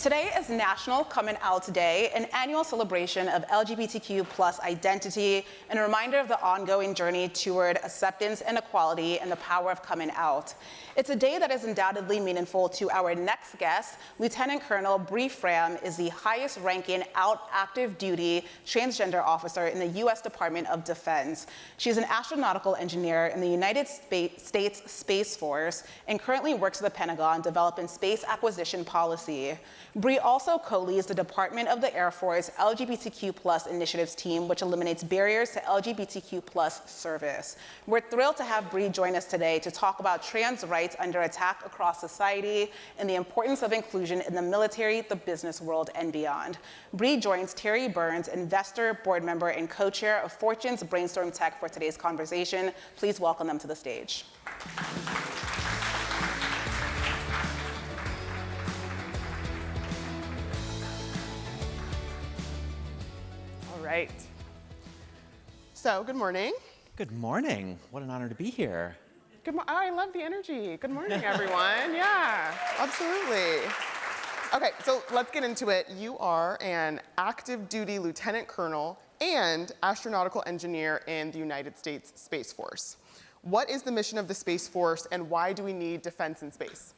Today is National Coming Out Day, an annual celebration of LGBTQ plus identity and a reminder of the ongoing journey toward acceptance and equality and the power of coming out. It's a day that is undoubtedly meaningful to our next guest. Lieutenant Colonel Bree Fram is the highest ranking out active duty transgender officer in the U.S. Department of Defense. She's an astronautical engineer in the United States Space Force and currently works at the Pentagon developing space acquisition policy. Bree also co-leads the Department of the Air Force LGBTQ+ initiatives team, which eliminates barriers to LGBTQ+ service. We're thrilled to have Bree join us today to talk about trans rights under attack across society and the importance of inclusion in the military, the business world, and beyond. Bree joins Terry Burns, investor, board member, and co-chair of Fortune's Brainstorm Tech for today's conversation. Please welcome them to the stage. Right. So, good morning. Good morning. What an honor to be here. I love the energy. Good morning, everyone. Yeah, absolutely. Okay, so let's get into it. You are an active duty lieutenant colonel and astronautical engineer in the United States Space Force. What is the mission of the Space Force and why do we need defense in space?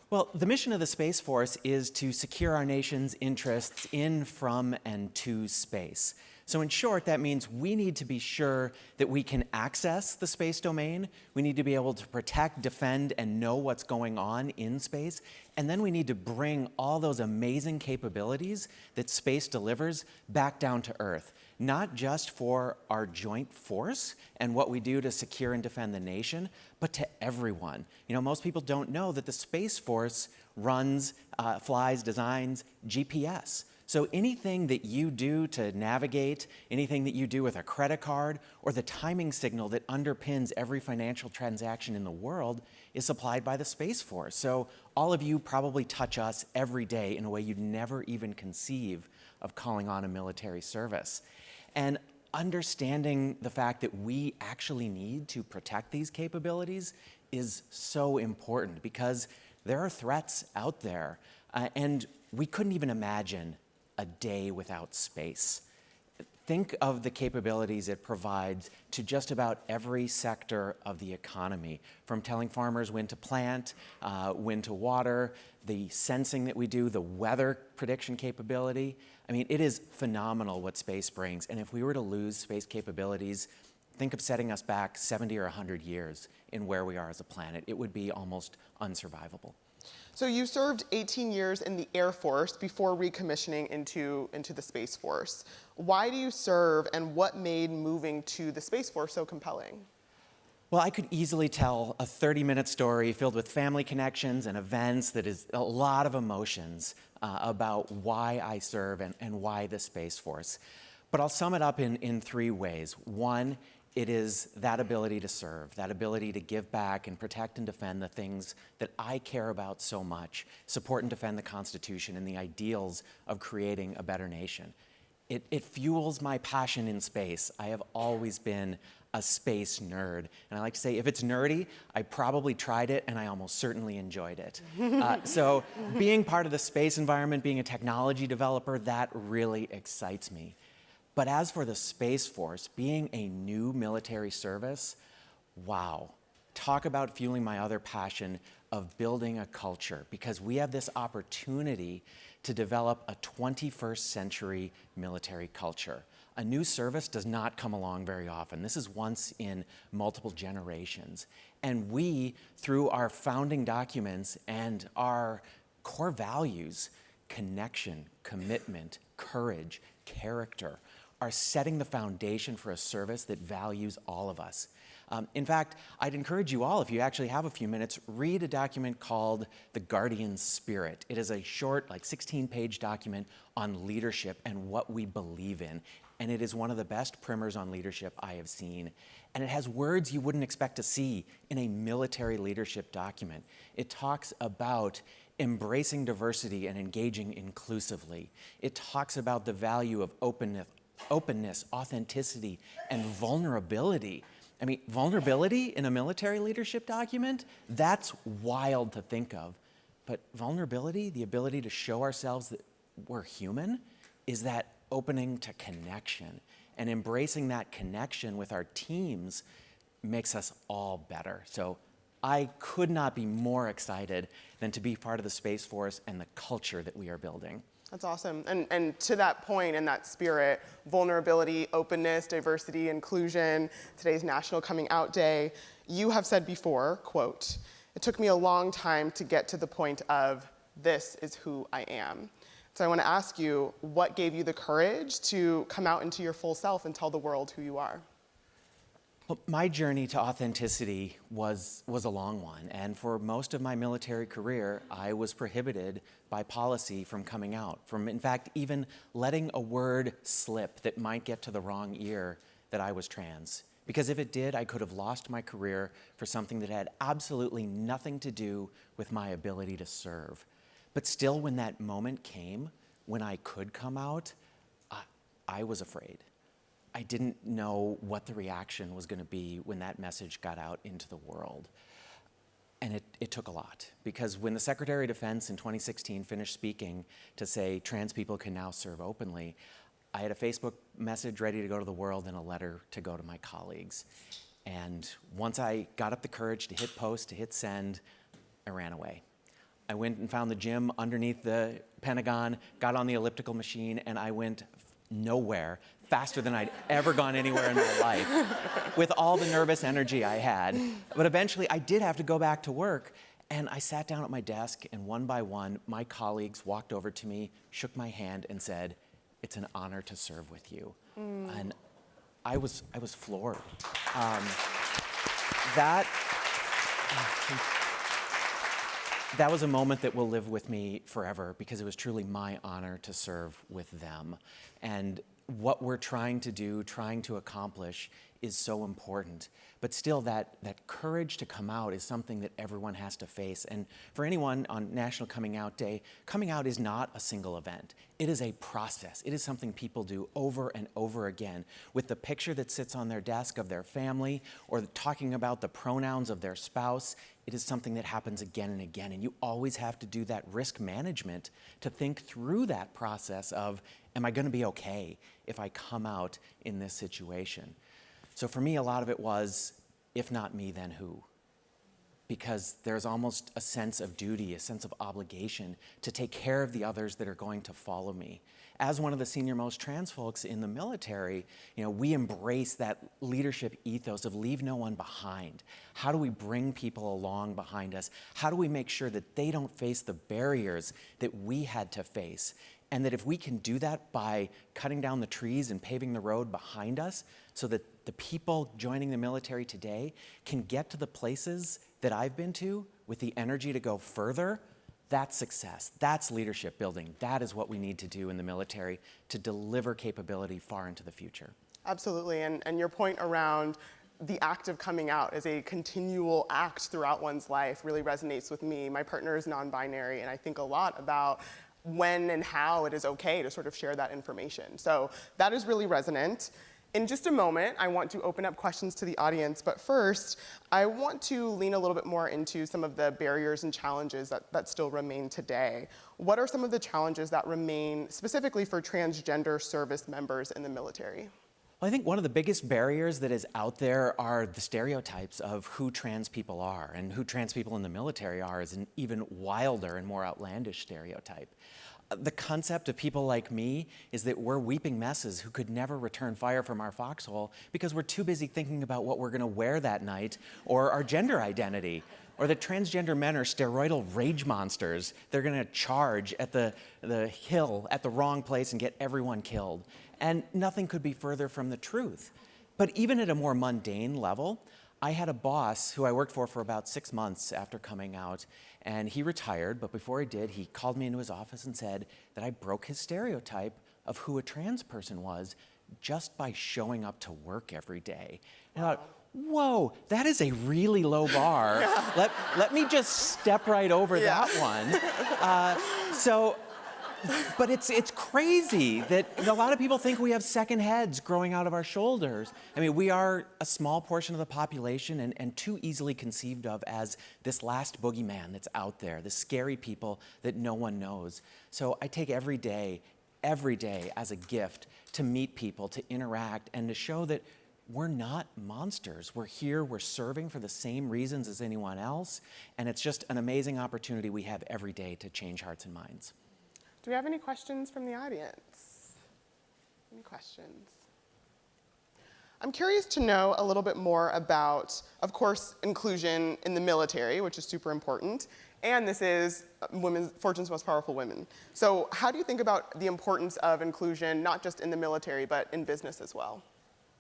Well, the mission of the Space Force is to secure our nation's interests in, from, and to space. So in short, that means we need to be sure that we can access the space domain. We need to be able to protect, defend, and know what's going on in space. And then we need to bring all those amazing capabilities that space delivers back down to Earth, not just for our joint force and what we do to secure and defend the nation, but to everyone. You know, most people don't know that the Space Force runs, flies, designs GPS. So anything that you do to navigate, anything that you do with a credit card, or the timing signal that underpins every financial transaction in the world is supplied by the Space Force. So all of you probably touch us every day in a way you'd never even conceive of calling on a military service. And understanding the fact that we actually need to protect these capabilities is so important because there are threats out there, and we couldn't even imagine a day without space. Think of the capabilities it provides to just about every sector of the economy, from telling farmers when to plant, when to water, the sensing that we do, the weather prediction capability. I mean, it is phenomenal what space brings. And if we were to lose space capabilities, think of setting us back 70 or 100 years in where we are as a planet. It would be almost unsurvivable. So you served 18 years in the Air Force before recommissioning into the Space Force. Why do you serve and what made moving to the Space Force so compelling? Well, I could easily tell a 30-minute story filled with family connections and events that is a lot of emotions about why I serve and why the Space Force. But I'll sum it up in three ways. One, it is that ability to serve, that ability to give back and protect and defend the things that I care about so much, support and defend the Constitution and the ideals of creating a better nation. It fuels my passion in space. I have always been a space nerd. And I like to say, if it's nerdy, I probably tried it and I almost certainly enjoyed it. So being part of the space environment, being a technology developer, that really excites me. But as for the Space Force, being a new military service, wow. Talk about fueling my other passion of building a culture, because we have this opportunity to develop a 21st century military culture. A new service does not come along very often. This is once in multiple generations. And we, through our founding documents and our core values, connection, commitment, courage, character, are setting the foundation for a service that values all of us. In fact, I'd encourage you all, if you actually have a few minutes, read a document called The Guardian Spirit. It is a short, like 16-page document on leadership and what we believe in. And it is one of the best primers on leadership I have seen. And it has words you wouldn't expect to see in a military leadership document. It talks about embracing diversity and engaging inclusively. It talks about the value of openness, authenticity, and vulnerability. I mean, vulnerability in a military leadership document, that's wild to think of. But vulnerability, the ability to show ourselves that we're human, is that opening to connection. And embracing that connection with our teams makes us all better. So I could not be more excited than to be part of the Space Force and the culture that we are building. That's awesome. And to that point and that spirit, vulnerability, openness, diversity, inclusion, today's National Coming Out Day, you have said before, quote, "It took me a long time to get to the point of this is who I am." So I want to ask you, what gave you the courage to come out into your full self and tell the world who you are? Well, my journey to authenticity was a long one, and for most of my military career, I was prohibited by policy from coming out, from in fact even letting a word slip that might get to the wrong ear that I was trans. Because if it did, I could have lost my career for something that had absolutely nothing to do with my ability to serve. But still, when that moment came, when I could come out, I was afraid. I didn't know what the reaction was going to be when that message got out into the world. And it took a lot, because when the Secretary of Defense in 2016 finished speaking to say trans people can now serve openly, I had a Facebook message ready to go to the world and a letter to go to my colleagues. And once I got up the courage to hit post, to hit send, I ran away. I went and found the gym underneath the Pentagon, got on the elliptical machine, and I went nowhere, faster than I'd ever gone anywhere in my life, with all the nervous energy I had. But eventually, I did have to go back to work, and I sat down at my desk, and one by one, my colleagues walked over to me, shook my hand, and said, "It's an honor to serve with you." And I was floored. That was a moment that will live with me forever, because it was truly my honor to serve with them. And what we're trying to do, trying to accomplish, is so important. But still, that courage to come out is something that everyone has to face. And for anyone on National Coming Out Day, coming out is not a single event. It is a process. It is something people do over and over again, with the picture that sits on their desk of their family, or talking about the pronouns of their spouse. It is something that happens again and again, and you always have to do that risk management to think through that process of, am I going to be okay if I come out in this situation? So for me, a lot of it was, if not me, then who? Because there's almost a sense of duty, a sense of obligation to take care of the others that are going to follow me. As one of the senior-most trans folks in the military, we embrace that leadership ethos of leave no one behind. How do we bring people along behind us? How do we make sure that they don't face the barriers that we had to face? And that if we can do that by cutting down the trees and paving the road behind us, so that the people joining the military today can get to the places that I've been to with the energy to go further, that's success. That's leadership building. That is what we need to do in the military to deliver capability far into the future. Absolutely, and your point around the act of coming out as a continual act throughout one's life really resonates with me. My partner is non-binary, and I think a lot about when and how it is okay to sort of share that information. So that is really resonant. In just a moment, I want to open up questions to the audience, but first, I want to lean a little bit more into some of the barriers and challenges that still remain today. What are some of the challenges that remain specifically for transgender service members in the military? Well, I think one of the biggest barriers that is out there are the stereotypes of who trans people are, and who trans people in the military are is an even wilder and more outlandish stereotype. The concept of people like me is that we're weeping messes who could never return fire from our foxhole because we're too busy thinking about what we're going to wear that night, or our gender identity, or that transgender men are steroidal rage monsters. They're going to charge at the hill at the wrong place and get everyone killed. And nothing could be further from the truth. But even at a more mundane level, I had a boss who I worked for about 6 months after coming out, and he retired, but before he did, he called me into his office and said that I broke his stereotype of who a trans person was just by showing up to work every day. And I thought, whoa, that is a really low bar. Let me just step right over that one. So But it's crazy that a lot of people think we have second heads growing out of our shoulders. I mean, we are a small portion of the population and too easily conceived of as this last boogeyman that's out there, the scary people that no one knows. So I take every day as a gift to meet people, to interact, and to show that we're not monsters. We're here, we're serving for the same reasons as anyone else, and it's just an amazing opportunity we have every day to change hearts and minds. Do we have any questions from the audience? Any questions? I'm curious to know a little bit more about, of course, inclusion in the military, which is super important, and this is Fortune's Most Powerful Women. So how do you think about the importance of inclusion, not just in the military, but in business as well?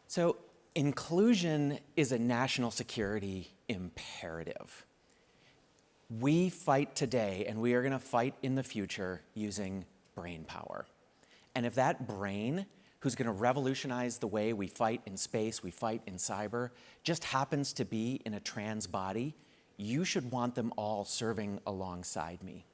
So inclusion is a national security imperative. We fight today, and we are going to fight in the future using brain power. And if that brain, who's going to revolutionize the way we fight in space, we fight in cyber, just happens to be in a trans body, you should want them all serving alongside me.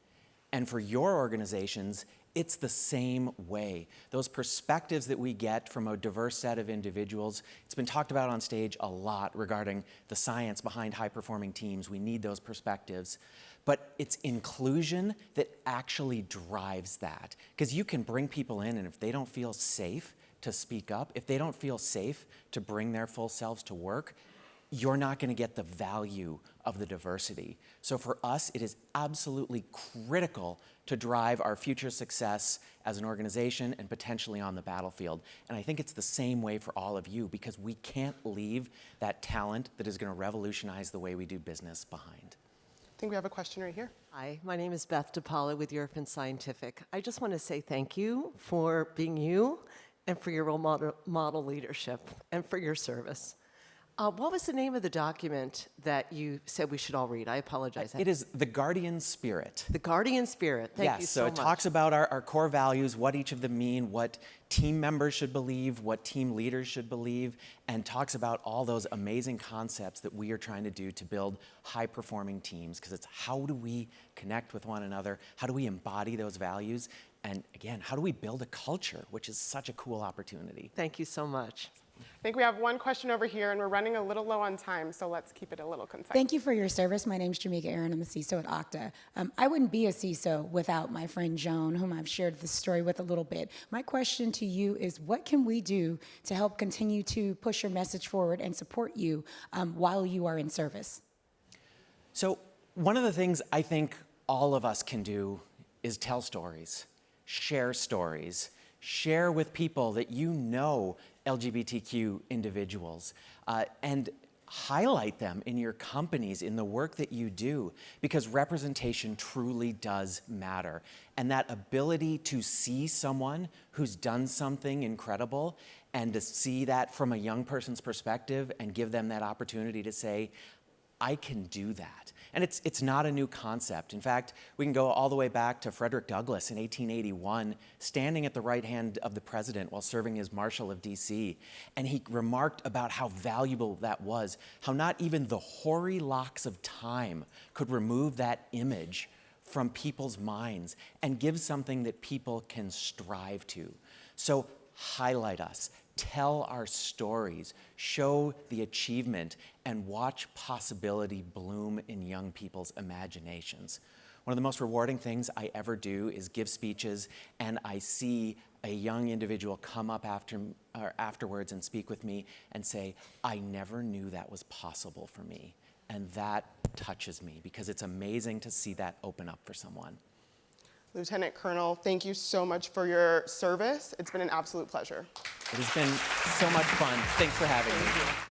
And for your organizations, it's the same way. Those perspectives that we get from a diverse set of individuals, it's been talked about on stage a lot regarding the science behind high-performing teams. We need those perspectives. But it's inclusion that actually drives that. Because you can bring people in, and if they don't feel safe to speak up, if they don't feel safe to bring their full selves to work, you're not going to get the value of the diversity. So for us, it is absolutely critical to drive our future success as an organization and potentially on the battlefield. And I think it's the same way for all of you, because we can't leave that talent that is going to revolutionize the way we do business behind. I think we have a question right here. Hi, my name is Beth DePaula with Eurofins Scientific. I just want to say thank you for being you and for your role model leadership and for your service. What was the name of the document that you said we should all read? I apologize. It is The Guardian Spirit. The Guardian Spirit. Thank you so much. Yes, so it talks about our core values, what each of them mean, what team members should believe, what team leaders should believe, and talks about all those amazing concepts that we are trying to do to build high-performing teams, because it's how do we connect with one another, how do we embody those values, and again, how do we build a culture, which is such a cool opportunity. Thank you so much. I think we have one question over here, and we're running a little low on time, so let's keep it a little concise. Thank you for your service. My name is Jamaica Aaron. I'm a CISO at Okta. I wouldn't be a CISO without my friend Joan, whom I've shared this story with a little bit. My question to you is, what can we do to help continue to push your message forward and support you while you are in service? So one of the things I think all of us can do is tell stories, share with people that you know LGBTQ individuals, and highlight them in your companies, in the work that you do, because representation truly does matter. And that ability to see someone who's done something incredible and to see that from a young person's perspective and give them that opportunity to say, I can do that. And it's not a new concept. In fact, we can go all the way back to Frederick Douglass in 1881, standing at the right hand of the president while serving as Marshal of DC. And he remarked about how valuable that was, how not even the hoary locks of time could remove that image from people's minds and give something that people can strive to. So highlight us. Tell our stories, show the achievement, and watch possibility bloom in young people's imaginations. One of the most rewarding things I ever do is give speeches, and I see a young individual come up afterwards and speak with me and say, I never knew that was possible for me. And that touches me, because it's amazing to see that open up for someone. Lieutenant Colonel, thank you so much for your service. It's been an absolute pleasure. It has been so much fun. Thanks for having me.